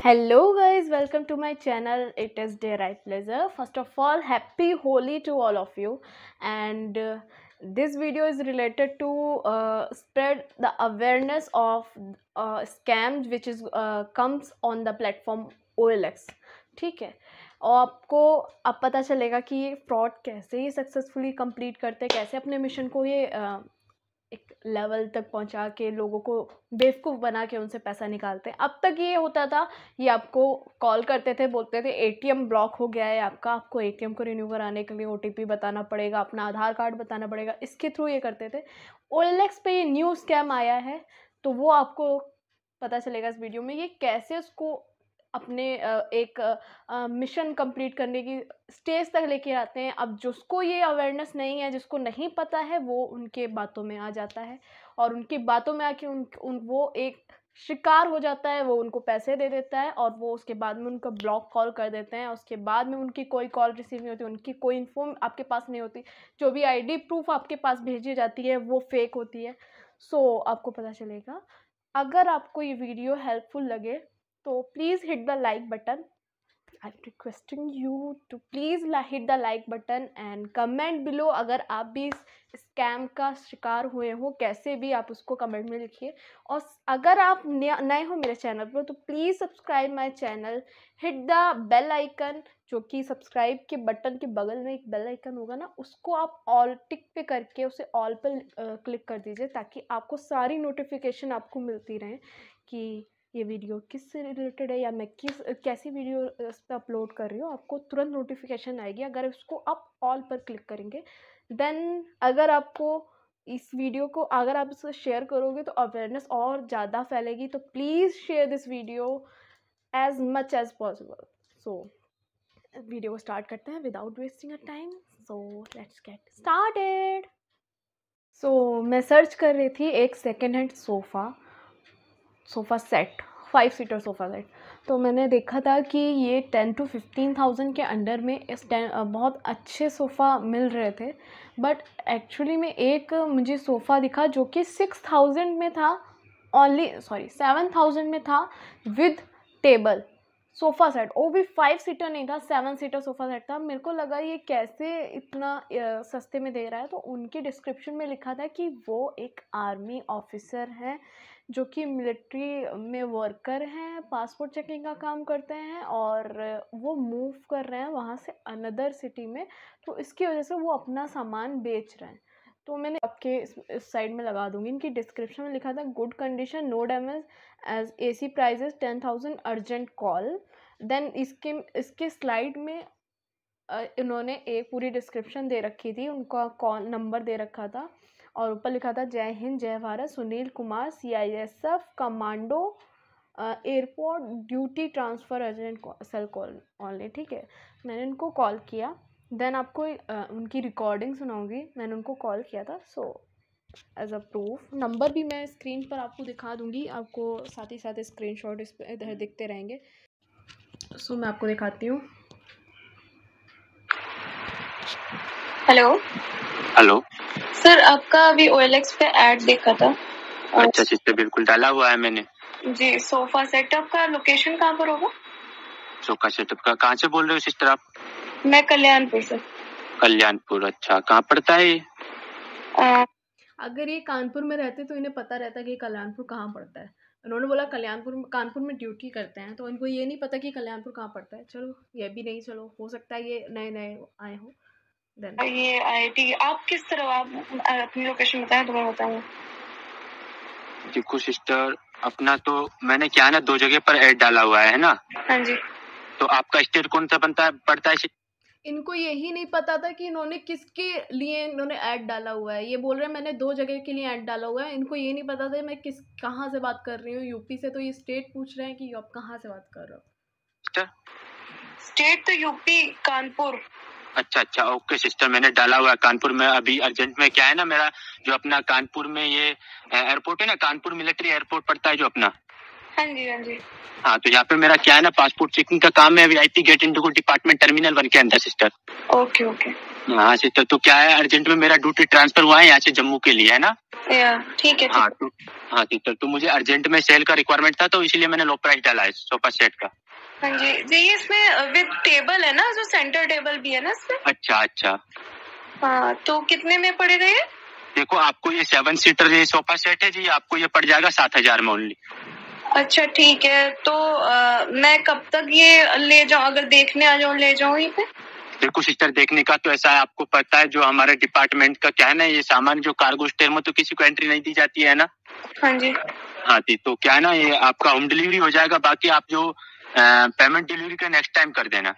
Hello guys, welcome to my channel. It is Day Right Pleasure. First of all, happy Holi to all of you. And this video is related to spread the awareness of scams which is comes on the platform OLX. ठीक है, और आपको अब पता चलेगा कि ये fraud कैसे ही सक्सेसफुली कंप्लीट करते हैं, कैसे अपने मिशन को ये एक लेवल तक पहुंचा के लोगों को बेवकूफ़ बना के उनसे पैसा निकालते हैं। अब तक ये होता था, ये आपको कॉल करते थे, बोलते थे एटीएम ब्लॉक हो गया है आपका, आपको एटीएम को रिन्यू कराने के लिए ओटीपी बताना पड़ेगा, अपना आधार कार्ड बताना पड़ेगा, इसके थ्रू ये करते थे। ओएलएक्स पे ये न्यू स्कैम आया है, तो वो आपको पता चलेगा इस वीडियो में, ये कैसे उसको अपने एक मिशन कंप्लीट करने की स्टेज तक लेके आते हैं। अब जिसको ये अवेयरनेस नहीं है, जिसको नहीं पता है, वो उनके बातों में आ जाता है और उनकी बातों में आके वो एक शिकार हो जाता है। वो उनको पैसे दे देता है और वो उसके बाद में उनका ब्लॉक कॉल कर देते हैं। उसके बाद में उनकी कोई कॉल रिसीव नहीं होती, उनकी कोई इन्फॉर्म आपके पास नहीं होती, जो भी आईडी प्रूफ आपके पास भेजी जाती है वो फेक होती है। सो आपको पता चलेगा। अगर आपको ये वीडियो हेल्पफुल लगे तो please hit the like button. I am requesting you to please hit the like button and comment below. अगर आप भी इस स्कैम का शिकार हुए हो, कैसे भी, आप उसको कमेंट में लिखिए। और अगर आप नए हो मेरे चैनल पर तो please subscribe my channel, hit the bell icon, जो कि सब्सक्राइब के बटन के बगल में एक बेल आइकन होगा ना, उसको आप ऑल टिक पे करके उसे ऑल पर क्लिक कर दीजिए, ताकि आपको सारी नोटिफिकेशन आपको मिलती रहें कि ये वीडियो किससे रिलेटेड है या मैं कैसी वीडियो इस पर अपलोड कर रही हूँ। आपको तुरंत नोटिफिकेशन आएगी अगर उसको आप ऑल पर क्लिक करेंगे। देन अगर आपको इस वीडियो को अगर आप इसे शेयर करोगे तो अवेयरनेस और ज़्यादा फैलेगी। तो please share this video as much as possible. So video को स्टार्ट करते हैं without wasting a time. So let's get started. So मैं सर्च कर रही थी एक second hand sofa set, 5 seater sofa set. तो मैंने देखा था कि ये 10 to 15,000 के अंडर में बहुत अच्छे सोफ़ा मिल रहे थे। बट एक्चुअली में एक मुझे सोफ़ा दिखा जो कि 6,000 में था, 7,000 में था विद टेबल सोफ़ा सेट। वो भी 5 सीटर नहीं था, 7 सीटर सोफ़ा सेट था। मेरे को लगा ये कैसे इतना सस्ते में दे रहा है। तो उनकी डिस्क्रिप्शन में लिखा था कि वो एक आर्मी ऑफिसर हैं जो कि मिलिट्री में वर्कर हैं, पासपोर्ट चेकिंग का काम करते हैं और वो मूव कर रहे हैं वहाँ से अनदर सिटी में। तो इसकी वजह से वो अपना सामान बेच रहे हैं। तो मैंने आपके इस साइड में लगा दूंगी, इनकी डिस्क्रिप्शन में लिखा था good condition, no damage, as AC prices 10,000, urgent call. Then इसके स्लाइड में इन्होंने एक पूरी डिस्क्रिप्शन दे रखी थी, उनका कॉल नंबर दे रखा था और ऊपर लिखा था जय हिंद जय Bharat, Sunil Kumar, CISF commando, airport duty transfer urgent sale call only. ठीक है, मैंने उनको कॉल किया। देन आपको उनकी रिकॉर्डिंग सुनाऊंगी, मैंने उनको कॉल किया था। So as a proof number भी मैं स्क्रीन पर आपको दिखा दूंगी, आपको साथ ही साथ स्क्रीनशॉट इस पर इधर दिखते रहेंगे। सो मैं आपको दिखाती हूँ। हेलो सर, आपका अभी OLX पे ऐड देखा था। अच्छा सिस्टर, बिल्कुल डाला हुआ है मैंने जी। सोफा सेटअप का लोकेशन कहाँ पर होगा? सोफा सेटअप का कहाँ से बोल रहे हो सिस्टर आप? मैं कल्याणपुर से। कल्याणपुर, अच्छा कहाँ पड़ता है ये? अगर ये कानपुर में रहते तो इन्हें पता रहता कि कल्याणपुर कहाँ पड़ता है। उन्होंने बोला कानपुर में ड्यूटी करते हैं, तो इनको ये नहीं पता कि कल्याणपुर कहाँ पड़ता है। चलो ये भी नहीं, चलो हो सकता है ये नए आए हो। ये IIT आप किस तरह, आप अपनी लोकेशन बताएं तो मैं बताऊँ। देखो सिस्टर, अपना तो मैंने क्या ना 2 जगह पर ऐड डाला हुआ है ना। हाँ जी। तो आपका स्टेट कौन सा पड़ता है? इनको यही नहीं पता था कि इन्होंने किसके लिए इन्होंने ऐड डाला हुआ है। ये बोल रहे हैं मैंने 2 जगह के लिए ऐड डाला हुआ है। इनको ये नहीं पता था मैं कहाँ से बात कर रही हूँ। यूपी से, तो ये स्टेट पूछ रहे हैं कि आप कहाँ से बात कर रहे हो। स्टेट तो यूपी, कानपुर। अच्छा ओके सिस्टर, मैंने डाला हुआ है कानपुर में। अभी अर्जेंट में क्या है ना, मेरा जो अपना कानपुर में ये एयरपोर्ट है ना, कानपुर मिलिट्री एयरपोर्ट पड़ता है जो अपना। हाँ जी। हाँ, तो यहाँ पे मेरा क्या है ना, पासपोर्ट चेकिंग का काम है। VIP gate IndiGo department terminal 1 के अंदर सिस्टर। ओके। हाँ सिस्टर, तो क्या है अर्जेंट में मेरा ड्यूटी ट्रांसफर हुआ है यहाँ से जम्मू के लिए, है ना। ठीक है। हाँ तो हाँ सिस्टर, तो मुझे अर्जेंट में सेल का रिक्वायरमेंट था, तो इसीलिए मैंने लो प्राइस डाला है सोफा सेट का। हाँ जी जी, इसमें विद टेबल है ना, जो सेंटर टेबल भी है ना इसमें? अच्छा अच्छा। हाँ, तो कितने में पड़ेगा ये? देखो आपको ये 7 सीटर ये सोफा सेट है जी, आपको ये पड़ जाएगा 7,000 में ओनली। अच्छा ठीक है, तो मैं कब तक ये ले जाऊँ, अगर देखने आ जाऊँ ले जाऊँ यहीं पे? देखो सिस्टर, देखने का तो ऐसा है, आपको पता है जो हमारे डिपार्टमेंट का क्या है ना, ये सामान जो कार्गो स्टेयर में तो किसी को एंट्री नहीं दी जाती है ना। हाँ जी। हाँ जी, तो क्या है ना, ये आपका होम डिलीवरी हो जाएगा, बाकी आप जो पेमेंट डिलीवरी का नेक्स्ट टाइम कर देना।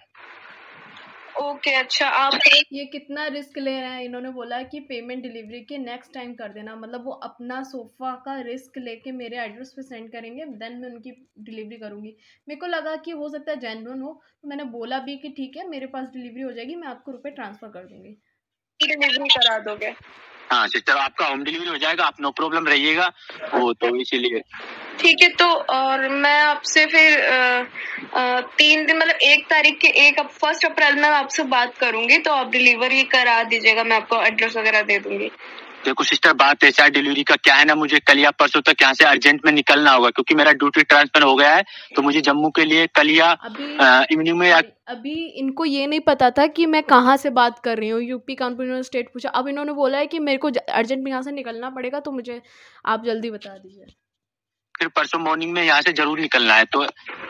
ओके अच्छा, आप ये कितना रिस्क ले रहे हैं, इन्होंने बोला कि पेमेंट डिलीवरी के नेक्स्ट टाइम कर देना, मतलब वो अपना सोफ़ा का रिस्क लेके मेरे एड्रेस पे सेंड करेंगे, देन मैं उनकी डिलीवरी करूँगी। मेरे को लगा कि हो सकता है जेन्युइन हो, तो मैंने बोला भी कि ठीक है मेरे पास डिलीवरी हो जाएगी, मैं आपको रुपए ट्रांसफ़र कर दूँगी। डिलीवरी करा दोगे? हाँ सिस्टर, आपका होम डिलीवरी हो जाएगा, आप नो प्रॉब्लम रहिएगा, वो तो इसीलिए। ठीक है, तो और मैं आपसे फिर 3 दिन मतलब 1 तारीख के 1 अप्रैल में आपसे बात करूंगी, तो आप डिलीवरी करा दीजिएगा, मैं आपको एड्रेस वगैरह दे दूंगी। देखो सिस्टर, बात ऐसा है डिलीवरी का, क्या है ना, मुझे कल या परसों तक यहाँ से अर्जेंट में निकलना होगा, क्योंकि मेरा ड्यूटी ट्रांसफर हो गया है, तो मुझे जम्मू के लिए कल या इवनिंग में अभी इनको ये नहीं पता था कि मैं कहाँ से बात कर रही हूँ, यूपी कानपुर इन्होंने स्टेट पूछा, अब इन्होंने बोला है कि मेरे को अर्जेंट में यहाँ से निकलना पड़ेगा, तो मुझे आप जल्दी बता दीजिए। फिर परसों मॉर्निंग में यहाँ से जरूर निकलना है, तो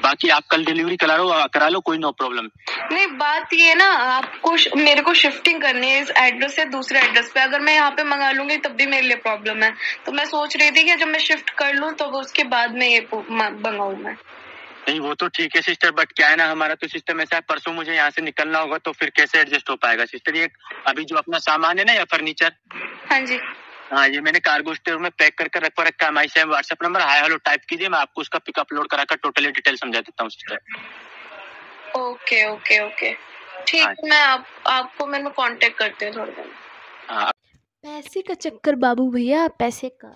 बाकी आप कल डिलीवरी करा लो, कोई नो प्रॉब्लम। नहीं, बात ये ना, आपको मेरे को शिफ्टिंग करनी है इस एड्रेस से दूसरे एड्रेस पे, अगर मैं यहाँ पे मंगा लूंगी तब भी मेरे लिए प्रॉब्लम है, तो मैं सोच रही थी कि जब मैं शिफ्ट कर लूँ तो उसके बाद में ये मंगाऊँ मैं। नहीं वो तो ठीक है सिस्टर, बट क्या है ना, हमारा तो सिस्टम ऐसा है, परसों मुझे यहाँ से निकलना होगा, तो फिर कैसे एडजस्ट हो पाएगा सिस्टर। ये अभी जो अपना सामान है ना, या फर्नीचर, हाँ जी, हाँ ये मैंने कार्गो स्टोर में पैक कर रखा है। हमारी WhatsApp number hi hello type कीजिए, मैं आपको उसका पिक अपलोड कराकर टोटली डिटेल समझा देता हूँ सिस्टर। ओके ओके ओके ठीक है, मैं आपको मैंने कांटेक्ट करती हूँ थोड़ी देर। हाँ पैसे का चक्कर बाबू भैया, पैसे का।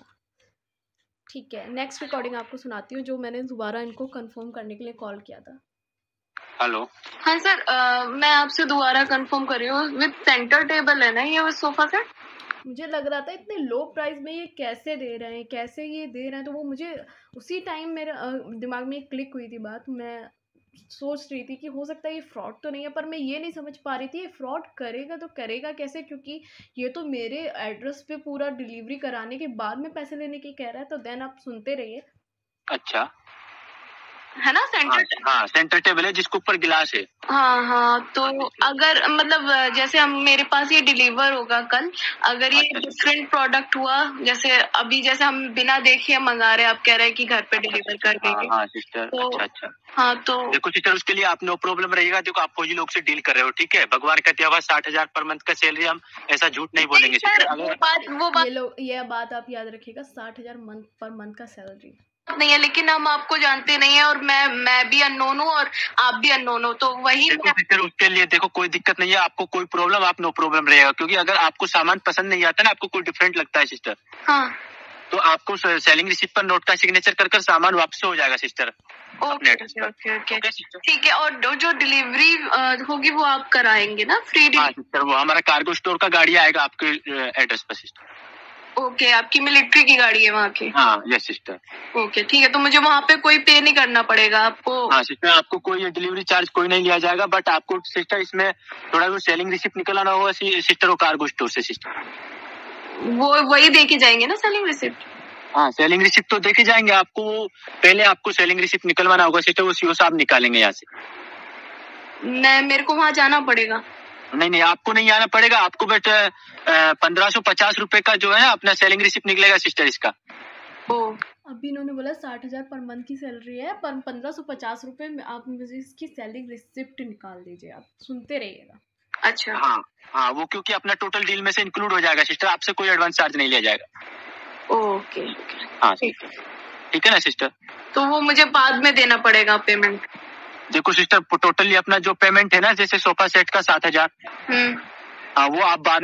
ठीक है, नेक्स्ट रिकॉर्डिंग आपको सुनाती हूँ, जो मैंने दोबारा इनको कंफर्म करने के लिए कॉल किया था। हेलो, हाँ सर, मैं आपसे दोबारा कंफर्म कर रही हूँ, विद सेंटर टेबल है ना ये सोफा सेट? मुझे लग रहा था इतने लो प्राइस में ये कैसे दे रहे हैं, कैसे ये दे रहे हैं, तो वो मुझे उसी टाइम मेरे दिमाग में क्लिक हुई थी बात। मैं सोच रही थी कि हो सकता है ये फ्रॉड तो नहीं है, पर मैं ये नहीं समझ पा रही थी ये फ्रॉड करेगा तो करेगा कैसे, क्योंकि ये तो मेरे एड्रेस पे पूरा डिलीवरी कराने के बाद में पैसे लेने की कह रहा है। तो देन आप सुनते रहिए। अच्छा है ना सेंटर? हाँ सेंटर टेबल है जिसके ऊपर गिलास है। हाँ, तो अगर मतलब जैसे हम मेरे पास ये डिलीवर होगा कल, अगर ये डिफरेंट प्रोडक्ट हुआ, जैसे हम बिना देखे मंगा रहे हैं, आप कह रहे हैं कि घर पे डिलीवर कर देंगे। हाँ सिस्टर, तो अच्छा हाँ, तो देखो सिस्टर, उसके लिए आप नो प्रॉब्लम रहेगा। देखो आप फौजी लोग से डील कर रहे हो, ठीक है, भगवान का दिया हुआ 60,000 पर मंथ का सैलरी, हम ऐसा झूठ नहीं बोलेंगे सिस्टर। वो बात ये बात आप याद रखिएगा, 60,000 पर मंथ का सैलरी नहीं है, लेकिन हम आपको जानते नहीं है, और मैं भी अननोन हूँ और आप भी अननोन हो, तो वही देखो उसके लिए देखो कोई दिक्कत नहीं है, आपको कोई प्रॉब्लम, आप नो प्रॉब्लम रहेगा, क्योंकि अगर आपको सामान पसंद नहीं आता ना, आपको कोई डिफरेंट लगता है सिस्टर, हाँ, तो आपको सेलिंग रिसिप्ट पर नोट का सिग्नेचर कर सामान वापस हो जाएगा सिस्टर। ओके, ठीक है। और जो डिलीवरी होगी वो आप कराएंगे ना फ्री? हाँ सिस्टर, वो हमारा कार्गो स्टोर का गाड़ी आएगा आपके एड्रेस पर सिस्टर। ओके, आपकी मिलिट्री की गाड़ी है वहाँ की? हाँ यस सिस्टर। ओके ठीक है, तो मुझे वहाँ पे कोई पे नहीं करना पड़ेगा आपको? हाँ सिस्टर, आपको कोई डिलीवरी चार्ज कोई नहीं लिया जाएगा, बट आपको सिस्टर इसमें थोड़ा वो सेलिंग रिसिप्ट निकलना होगा सिस्टर, वो कार्गो स्टोर से सिस्टर। वो वही देके जाएंगे ना सेलिंग रिसिप्ट? हाँ सेलिंग रिसिप्ट तो देखे जाएंगे, आपको पहले आपको सेलिंग रिसिप्ट निकलवाना होगा सिस्टर, वो सीओ साहब निकालेंगे यहाँ से। मेरे को वहाँ जाना पड़ेगा? नहीं आपको नहीं आना पड़ेगा, आपको बट 1550 रुपए का जो है ना अपना सेलिंग रिसिप्ट निकलेगा सिस्टर इसका। अभी इन्होंने बोला 60,000 पर मंथ की सैलरी है, पर 1550 रुपए में आप मुझे इसकी सैलरी रिसिप्ट निकाल दीजिए। आप सुनते रहिएगा। अच्छा, हाँ वो क्योंकि अपना टोटल डील में से इंक्लूड हो जाएगा सिस्टर, आपसे कोई एडवांस चार्ज नहीं लिया जाएगा। ओके हाँ ठीक है ना सिस्टर, तो वो मुझे बाद में देना पड़ेगा पेमेंट? देखो सिस्टर, टोटली अपना जो पेमेंट है ना, जैसे सोफा सेट का 7,000, हाँ वो आप बाद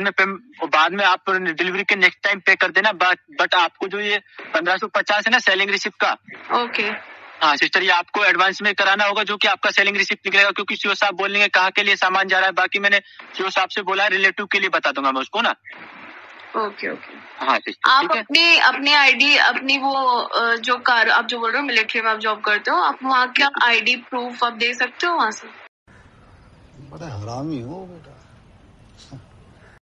में आप डिलीवरी के नेक्स्ट टाइम पे कर देना, बट आपको जो ये 1550 है ना सेलिंग रिसिप्ट का, ओके हाँ सिस्टर, ये आपको एडवांस में कराना होगा, जो कि आपका सेलिंग रिसिप्ट निकलेगा, क्योंकि सीओ साहब बोलेंगे कहाँ के लिए सामान जा रहा है। बाकी मैंने सीओ साहब से बोला है रिलेटिव के लिए बता दूंगा मैं उसको ना। Okay okay. हाँ सिस्टर, आप ठीक है। अपनी आईडी, अपनी वो जो कार आप जो बोल रहे हो मिलिट्री में आप जॉब करते हो, आप वहाँ क्या आईडी प्रूफ आप दे सकते हो वहाँ से? बड़ा हरामी हो बेटा।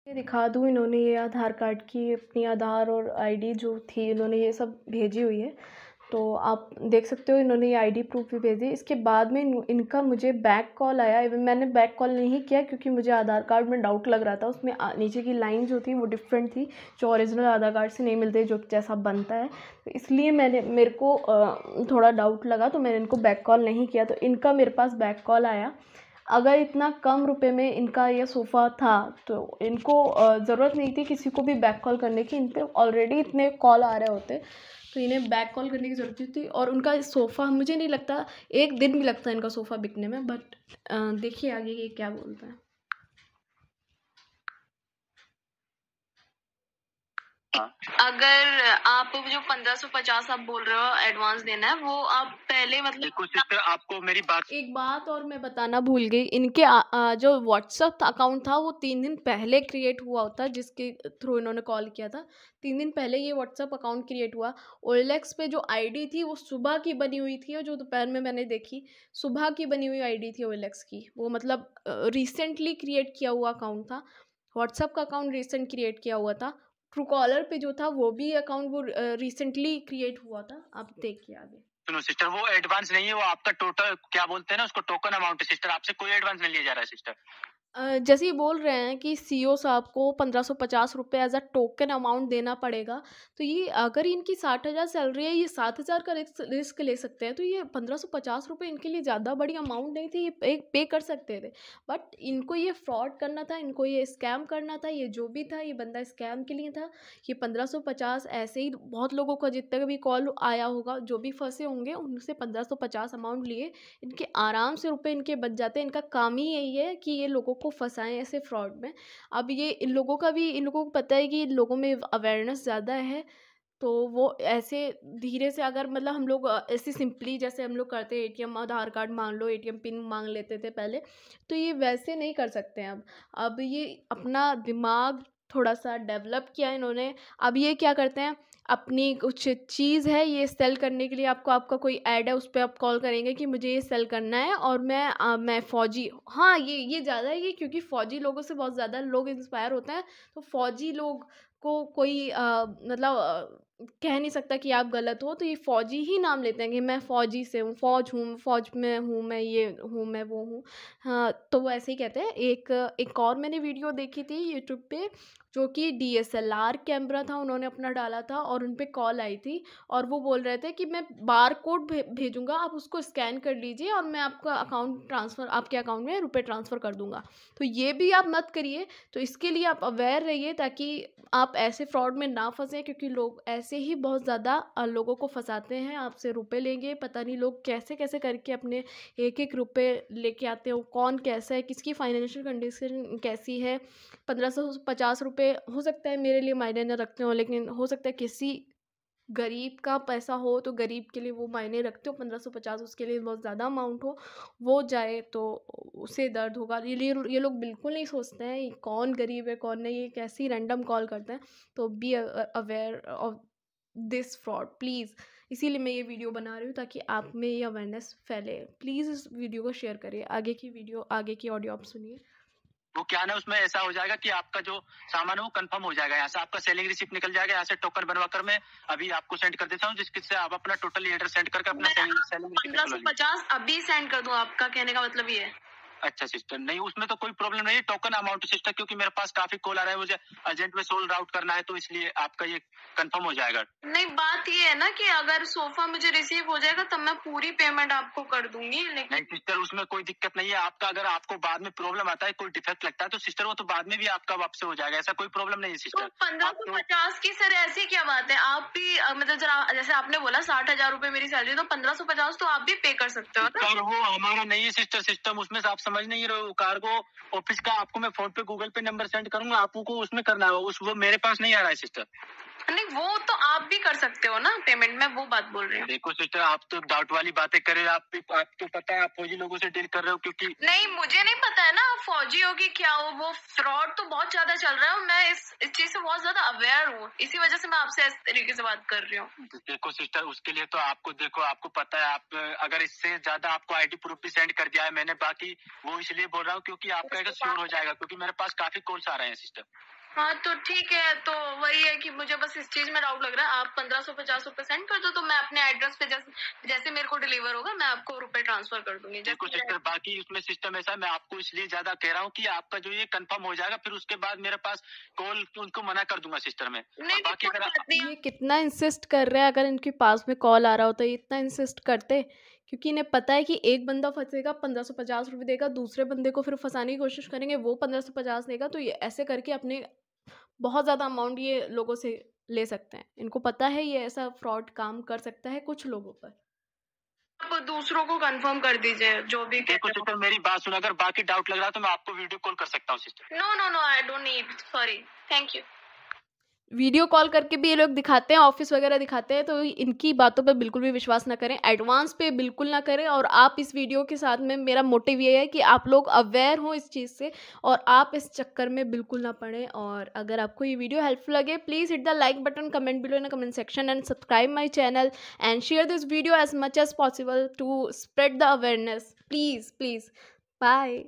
ये दिखा दूँ, इन्होंने ये आधार कार्ड की अपनी आधार और आईडी जो थी इन्होंने ये सब भेजी हुई है, तो आप देख सकते हो इन्होंने ये आईडी प्रूफ भी भेजी। इसके बाद में इनका मुझे बैक कॉल आया। इवन मैंने बैक कॉल नहीं किया क्योंकि मुझे आधार कार्ड में डाउट लग रहा था, उसमें नीचे की लाइन जो थी वो डिफरेंट थी, जो ओरिजिनल आधार कार्ड से नहीं मिलते, जो जैसा बनता है, तो इसलिए मेरे को थोड़ा डाउट लगा, तो मैंने इनको बैक कॉल नहीं किया। तो इनका मेरे पास बैक कॉल आया। अगर इतना कम रुपए में इनका ये सोफ़ा था तो इनको ज़रूरत नहीं थी किसी को भी बैक कॉल करने की, इन पे ऑलरेडी इतने कॉल आ रहे होते, तो इन्हें बैक कॉल करने की ज़रूरत थी। और उनका सोफ़ा मुझे नहीं लगता एक दिन भी लगता है इनका सोफ़ा बिकने में, बट देखिए आगे ये क्या बोलता है। अगर आप जो 1550 आप बोल रहे हो एडवांस देना है, वो आप पहले मतलब सिस्टर आपको मेरी बात, एक बात और मैं बताना भूल गई, इनके जो व्हाट्सअप अकाउंट था वो 3 दिन पहले क्रिएट हुआ होता, जिसके थ्रू इन्होंने कॉल किया था। 3 दिन पहले ये व्हाट्सअप अकाउंट क्रिएट हुआ। OLX पे जो आईडी थी वो सुबह की बनी हुई थी, और जो दोपहर में मैंने देखी सुबह की बनी हुई आईडी थी OLX की, वो मतलब रिसेंटली क्रिएट किया हुआ अकाउंट था। व्हाट्सअप का अकाउंट रिसेंट क्रिएट किया हुआ था। ट्रूकॉलर पे जो था वो भी अकाउंट वो रिसेंटली क्रिएट हुआ था। आप देखिए आगे। सुनो सिस्टर, वो एडवांस नहीं है, वो आपका टोटल क्या बोलते हैं ना उसको, टोकन अमाउंट है सिस्टर। आपसे कोई एडवांस नहीं लिया जा रहा है सिस्टर। जैसे ही बोल रहे हैं कि CEO साहब को 1550 रुपये एज अ टोकन अमाउंट देना पड़ेगा, तो ये अगर इनकी 60,000 सैलरी है, ये 7,000 का रिस्क ले सकते हैं, तो ये 1550 रुपये इनके लिए ज़्यादा बड़ी अमाउंट नहीं थी, ये पे कर सकते थे। बट इनको ये फ्रॉड करना था, इनको ये स्कैम करना था, ये जो भी था ये बंदा स्कैम के लिए था। ये 1550 ऐसे ही बहुत लोगों का जितना भी कॉल आया होगा, जो भी फंसे होंगे उनसे 1550 अमाउंट लिए, इनके आराम से रुपये इनके बच जाते हैं। इनका काम ही यही है कि ये लोगों को फंसाएं ऐसे फ्रॉड में। अब ये इन लोगों को पता है कि इन लोगों में अवेयरनेस ज़्यादा है, तो वो ऐसे धीरे से अगर मतलब हम लोग ऐसे सिंपली जैसे हम लोग करते हैं, ATM आधार कार्ड मांग लो, ATM पिन मांग लेते थे पहले, तो ये वैसे नहीं कर सकते हैं। अब ये अपना दिमाग थोड़ा सा डेवलप किया इन्होंने। अब ये क्या करते हैं, अपनी कुछ चीज़ है ये सेल करने के लिए, आपका कोई ऐड है उस पर आप कॉल करेंगे कि मुझे ये सेल करना है और मैं फ़ौजी, हाँ ये ज़्यादा है, ये क्योंकि फ़ौजी लोगों से बहुत ज़्यादा लोग इंस्पायर होते हैं, तो फ़ौजी लोग को कोई मतलब कह नहीं सकता कि आप गलत हो, तो ये फ़ौजी ही नाम लेते हैं कि मैं फ़ौजी से हूँ, फ़ौज में हूँ, मैं ये हूँ, मैं वो हूँ। हाँ, तो वो ऐसे ही कहते हैं। एक और मैंने वीडियो देखी थी यूट्यूब पे, जो कि DSLR कैमरा था, उन्होंने अपना डाला था और उन पे कॉल आई थी, और वो बोल रहे थे कि मैं बार कोड भेजूँगा, आप उसको स्कैन कर लीजिए और मैं आपका आपके अकाउंट में रुपए ट्रांसफ़र कर दूँगा। तो ये भी आप मत करिए। तो इसके लिए आप अवेयर रहिए ताकि आप ऐसे फ्रॉड में ना फंसें, क्योंकि लोग ऐसे ही बहुत ज़्यादा लोगों को फंसाते हैं, आपसे रुपए लेंगे। पता नहीं लोग कैसे कैसे करके अपने एक रुपए लेके आते हैं, कौन कैसा है, किसकी फाइनेंशियल कंडीशन कैसी है। 1550 रुपये हो सकता है मेरे लिए मायने न रखते हो, लेकिन हो सकता है किसी गरीब का पैसा हो तो गरीब के लिए वो मायने रखते हो। 1550 उसके लिए बहुत ज़्यादा अमाउंट हो, वो जाए तो उसे दर्द होगा। ये लोग बिल्कुल नहीं सोचते हैं ये कौन गरीब है कौन नहीं, ये कैसी रैंडम कॉल करते हैं। तो be aware of this fraud please. इसीलिए मैं ये वीडियो बना रही हूँ ताकि आप में ये अवेयरनेस फैले। प्लीज़ इस वीडियो को शेयर करिए। आगे की ऑडियो आप सुनिए। वो क्या ना, उसमें ऐसा हो जाएगा कि आपका जो सामान है वो कंफर्म हो जाएगा, यहाँ से आपका सेलिंग रिसिप्ट निकल जाएगा, यहाँ से टोकन बनवा कर मैं अभी आपको सेंड कर देता हूँ, जिससे आप अपना टोटल एड्रेस सेंड करके अपना सेलिंग 1550 अभी सेंड कर दूं, आपका कहने का मतलब ये है? अच्छा सिस्टर, नहीं उसमें तो कोई प्रॉब्लम नहीं है, टोकन अमाउंट सिस्टर, क्योंकि मेरे पास काफी कॉल आ रहा है, मुझे अर्जेंट में सोल्ड आउट करना है, तो इसलिए आपका ये कंफर्म हो जाएगा। नहीं, बात ये है ना कि अगर सोफा मुझे रिसीव हो जाएगा तब मैं पूरी पेमेंट आपको कर दूंगी, लेकिन नहीं सिस्टर उसमें कोई दिक्कत नहीं है। आपका अगर आपको बाद में प्रॉब्लम आता है, कोई डिफेक्ट लगता है, तो सिस्टर वो तो बाद में भी आपका वापस हो जाएगा, ऐसा कोई प्रॉब्लम नहीं है सिस्टर। तो 1550 की सर ऐसी क्या बात है? आप भी मतलब जैसे आपने बोला 60,000 रुपए मेरी सैलरी, तो 1550 तो आप भी पे कर सकते हो ना? सर वो हमारा नहीं है सिस्टर सिस्टम, उसमें से आप समझ नहीं रहे हो। कार्गो ऑफिस का आपको मैं फोन पे गूगल पे नंबर सेंड करूंगा, आपको उसमें करना है, वो मेरे पास नहीं आ रहा है सिस्टर। नहीं, वो तो आप भी कर सकते हो ना पेमेंट, मैं वो बात बोल रही हूँ। देखो सिस्टर, आप तो डाउट वाली बातें कर रहे हो, आपको पता है आप फौजी लोगों से डील कर रहे हो, क्योंकि नहीं, मुझे नहीं पता है ना आप फौजी हो कि क्या हो, वो फ्रॉड तो बहुत ज्यादा चल रहा है और मैं इस चीज से बहुत ज्यादा अवेयर हूँ, इसी वजह से मैं आपसे इस तरीके से बात कर रही हूँ। देखो सिस्टर, उसके लिए तो आपको पता है, आप अगर इससे ज्यादा आपको आईडी प्रूफ भी सेंड कर दिया है मैंने, बाकी वो इसलिए बोल रहा हूँ क्योंकि आपका एक श्योर हो जाएगा, क्योंकि मेरे पास काफी कॉल्स आ रहे हैं सिस्टर। हाँ तो ठीक है, तो वही है कि मुझे बस इस चीज में डाउट लग रहा है। आप 1550 रुपए सेंड कर दो, तो मैं अपने एड्रेस पे जैसे मेरे को डिलीवर होगा मैं आपको रुपए ट्रांसफर कर दूंगी। देखो सिस्टर, बाकी उसमें सिस्टम ऐसा है, मैं आपको इसलिए ज्यादा कह रहा हूँ कि आपका जो ये कंफर्म हो जाएगा, फिर उसके बाद मेरे पास कॉल उनको मना कर दूंगा सिस्टर में। नहीं, बाकी अगर ये कितना इंसिस्ट कर रहे हैं, अगर इनके पास में कॉल आ रहा होता है इतना इंसिस्ट करते, क्योंकि इन्हें पता है कि एक बंदा फंसेगा 1550 रुपये देगा, दूसरे बंदे को फिर फंसाने की कोशिश करेंगे, वो 1550 देगा, तो ये ऐसे करके अपने बहुत ज़्यादा अमाउंट ये लोगों से ले सकते हैं। इनको पता है ये ऐसा फ्रॉड काम कर सकता है कुछ लोगों पर। आप दूसरों को कंफर्म कर दीजिए जो भी। देखो सिस्टर, मेरी बात सुनो, अगर बाकी डाउट लग रहा है तो मैं आपको वीडियो कॉल कर सकता हूँ sister. No, I don't need, sorry, thank you. Video call करके भी ये लोग दिखाते हैं, ऑफिस वगैरह दिखाते हैं, तो इनकी बातों पे बिल्कुल भी विश्वास ना करें, एडवांस पे बिल्कुल ना करें। और आप इस वीडियो के साथ में मेरा मोटिव ये है कि आप लोग अवेयर हों इस चीज़ से और आप इस चक्कर में बिल्कुल ना पड़ें। और अगर आपको ये वीडियो हेल्पफुल लगे, please hit the like button, comment below in the comment section and subscribe my channel and share this video as much as possible to spread the awareness. Please bye.